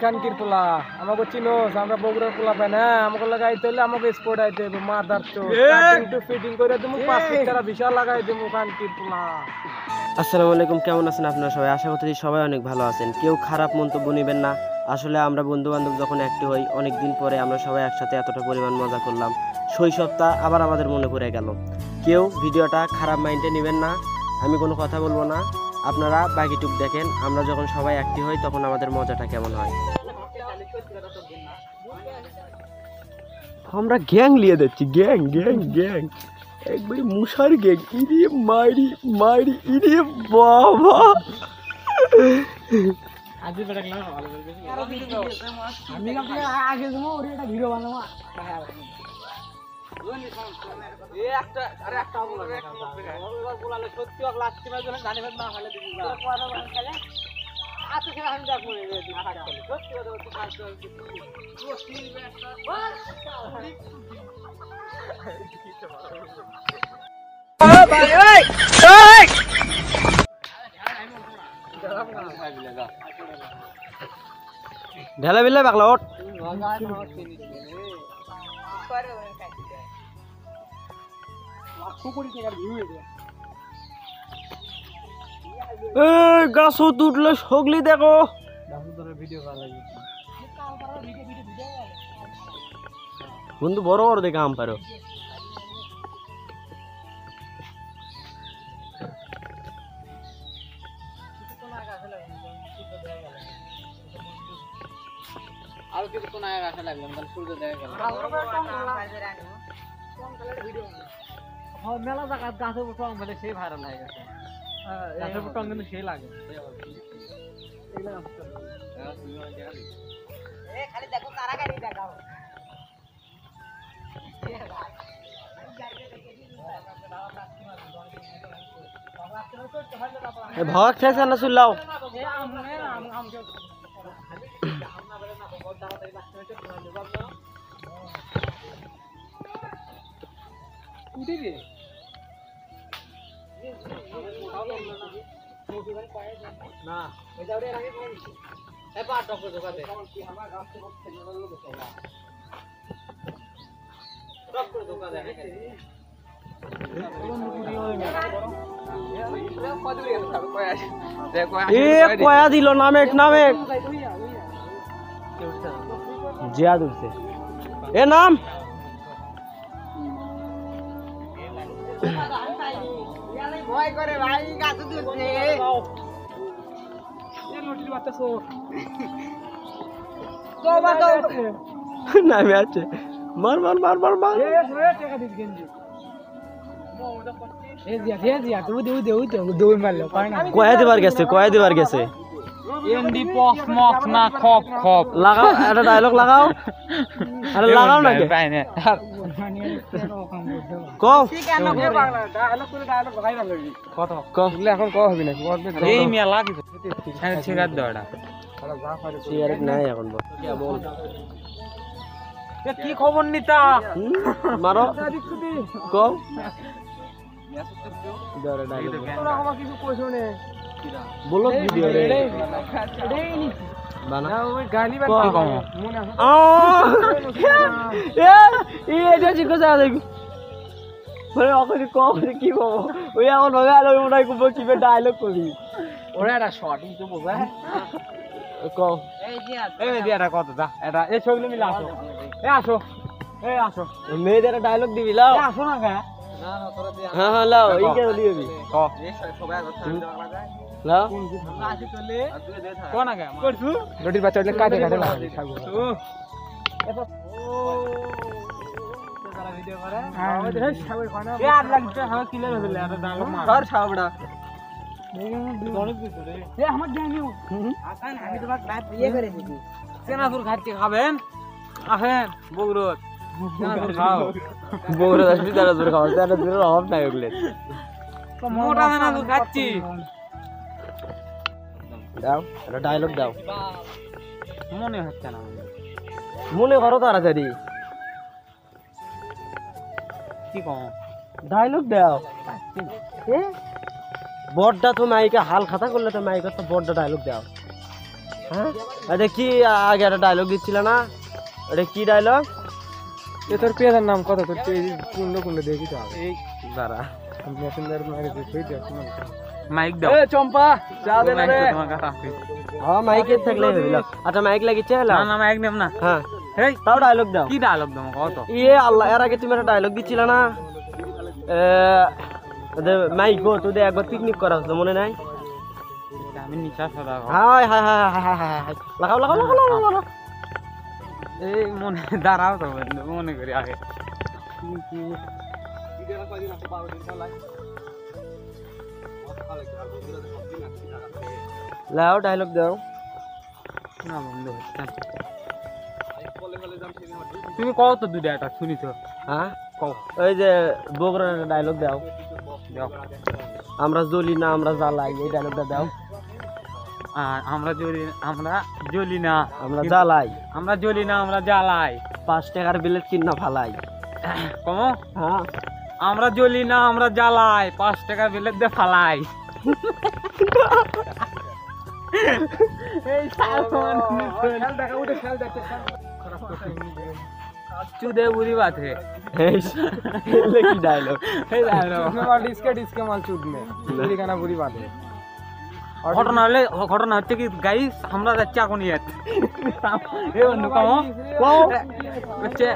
খানকির পোলা আমাকে চিনোস আমরা বগুড়ার পোলা পাই না আমাকে লাগাইতে হলে আমাকে স্পোর্ট আইতে হবে মাদার চো কাটিং টু ফিটিং করে তুমি 5 টাকা বিশাল লাগাই দেবো খানকির পোলা। আসসালামু আলাইকুম, কেমন আছেন আপনারা সবাই? আশা করছি সবাই অনেক ভালো আছেন। কেউ খারাপ মন্তব্য নেবেন না। আসলে আমরা বন্ধু বান্ধব যখন একটি হই অনেক দিন পরে আমরা সবাই একসাথে এতটা পরিমাণ মজা করলাম, শৈশবটা আবার আমাদের মনে পড়ে গেল। কেউ ভিডিওটা খারাপ মাইন্ডে নেবেন না, আমি কোনো কথা বলবো না। আপনারা বাকিটুক দেখেন, আমরা যখন সবাই একটি হই তখন আমাদের মজাটা কেমন হয়। আমরা গ্যাং নিয়ে যাচ্ছি, গ্যাং গ্যাং গ্যাং একবারে মুসার গ্যাং। ইরে মারি মারি, ইরে বাবা আমি আগে যাবো ওরে একটা ভিডিও বানাবো সত্যি লাগছে না জানিবেন না হলে ঢেলা বিলে পাগলা ওঠ। গাছ উঠলে সগলি দেখো বন্ধু, বড় বড় দেখে আম পারো। আর কিছু কোন আগে আসা লাগবে মানে সূর্য দেখা গেল মেলা জায়গা গাছের উপর টং ফেলে সেই ভাইরাল হয়ে গেছে। গাছের উপর টং কিন্তু সেই লাগে খালি দেখো তারা গাড়ি দেখাও ভাগ খেয়েছে না শুনলাও না কয়া দিল নামেক নামেক জিয়াদ উঠছে এ নাম নামে আছে মার মার মার মার মার কয়া দিবার গেছে কয়া দিবার গেছে এন্ডি পক্স মক্স না খপ খপ লাগাও একটা ডায়লগ লাগাও আরে লাগাও না কে কও ডায়লগ করে ডায়লগ ভাইরাল হবি কত কও এখন কও হবি না এই মিয়া লাগিছে ছিগার দড়া সিগারেট নাই এখন বল কি খবর নিতা মারো কও দরে ডায়লগ তোরা আমার কিছু কইছো নে বলো ভিডিও রে বানা ওই গালি বাদ কি কম মনে আ এ এটা জিকো যা দেখো বলে ওকে কও কি কও ওই এখন ভাবে আলো ওটাই কব কি বে ডায়লগ করি ওরে একটা শর্ট কিন্তু বলবে কও এই দিয়াটা কত দা এটা এই ছবিগুলো মিলে আসো এই আসো মেয়েদের ডায়লগ দিবি লাও আসো না গা হ্যাঁ হ্যাঁ লাও এই কে দিবি ক এই সবাই কথা বাংলা যায় লাও আমরা আসি চলে কোন আগে করছু রটির বাচ্চা হইলে কাটে কাটে লাগে খাবো ও তারা ভিডিও করে আমাদের এই সবাই খানা এ আর লাগছে হাওয়া কিলে হইলে আর ডায়লগ মার ধর ছাবড়া অনেক কিছু রে এ আমার জানিও আসান আমি তোমাকে লাইভ ইয়ে করে দিছি সেনাপুর খাচ্ছি খাবেন আসেন বগুড়ত সেনাপুর খাও বগুড়া আসবি তারা দূর খাওয়া তারা দূর অভাব নাই ওগুলো মোটা সেনাপুর খাচ্ছি দাও একটা ডায়লগ দাও মনে হচ্ছে না মনে করো তাড়াতাড়ি কি কম ডায়লগ দাও বড়টা তো মাইকে হাল খাতা করলে তো মাইকে তো বড়টা ডায়লগ দাও হ্যাঁ এটা কি আগে একটা ডায়লগ দিচ্ছিল না, এটা কি ডায়লগ? এ তোর পেয়াদার নাম কত? তোর কুন্ড কুন্ড দেখি তো এই দাঁড়া মেসেঞ্জার মাইরে তুই দেখ মাইক দাও। এ চম্পা চা দে না রে। তোমার কাছে আছে। হ্যাঁ মাইকে থাকলে হইল। আচ্ছা মাইক লাগিছে হলো? না না মাইক নেম না। হ্যাঁ এই তাও ডায়লগ দাও। কি ডায়লগ দাও কত? ইয়ে আল্লাহ, এর আগে তুমি একটা ডায়লগ দিচ্ছিল না, মাইক গো তুই একবার পিকনিক করা হতো মনে নাই? আমি নিশা সদা। High high high high high high লাগাও লাগাও লাগাও লাগাও। এই মনে দাঁড়াও তো মনে করি আগে। লাও ডায়লগ দাও। না বন্ধু তুমি কও তো দুইটা একটা শুনি তো। হ্যাঁ কও। ওই যে বগুড়ার ডায়লগ দাও। দাও। আমরা জ্বলি না আমরা জ্বালাই, এই ডায়লগটা দাও। আর আমরা জ্বলি না আমরা জ্বালাই, আমরা জ্বলি না আমরা জ্বালাই, 5 টাকার বিলেট কিনা ফালাই। কমো। হ্যাঁ আমরা জ্বলি না আমরা জ্বালাই, 5 টাকা বিলেট দিয়ে ফালাই। এই সালমান খেল দেখা উঠে খেল দেখতে চুদে বুড়ি बात है। এই কি ডায়লগ? এই ডায়লগ মাল ডিসকে মাল চুদ মে বুড়ি গানা বুড়ি बात है। ঘটনা হচ্ছে কি গাইস, আমরা যাচ্ছি এখন ইয়াত এই বন্ধু কমো হচ্ছে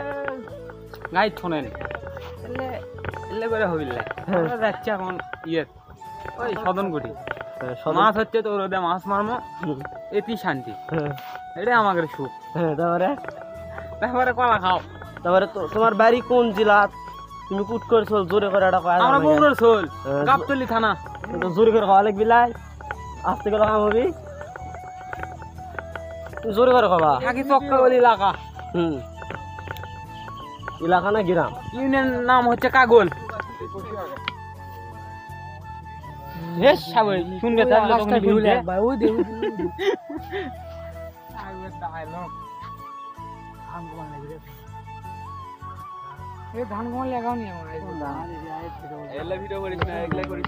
গাইস শোনেন এলে করে হইল আমরা যাচ্ছি এখন ইয়াত ওই সদনগুটি। মাছ হচ্ছে তো রোদে মাছ মারমো, এটি শান্তি, এটাই আমাদের সুখ। তারপরে কলা খাও। তারপরে তোমার বাড়ি কোন জেলা? তুমি কুট করছো জোরে করে একটা কয়? আমরা বগুড়ার সোল, গাবতলী থানা। তো জোরে করে খাওয়া লাগবি লাই, আস্তে করে কাম হবি, জোরে করে খাবা। থাকি চক্রবলী এলাকা। এলাকা না গ্রাম? ইউনিয়ন নাম হচ্ছে কাগল। বেশ সবাই শুনবে তাহলে তখন শুনবে ভাই। ওই দে আগের ডায়লগ ধান কোন লাগবে এ ধান কোন লাগাও নি আমার এলা ভিডিও করিস না, এগুলা করিস।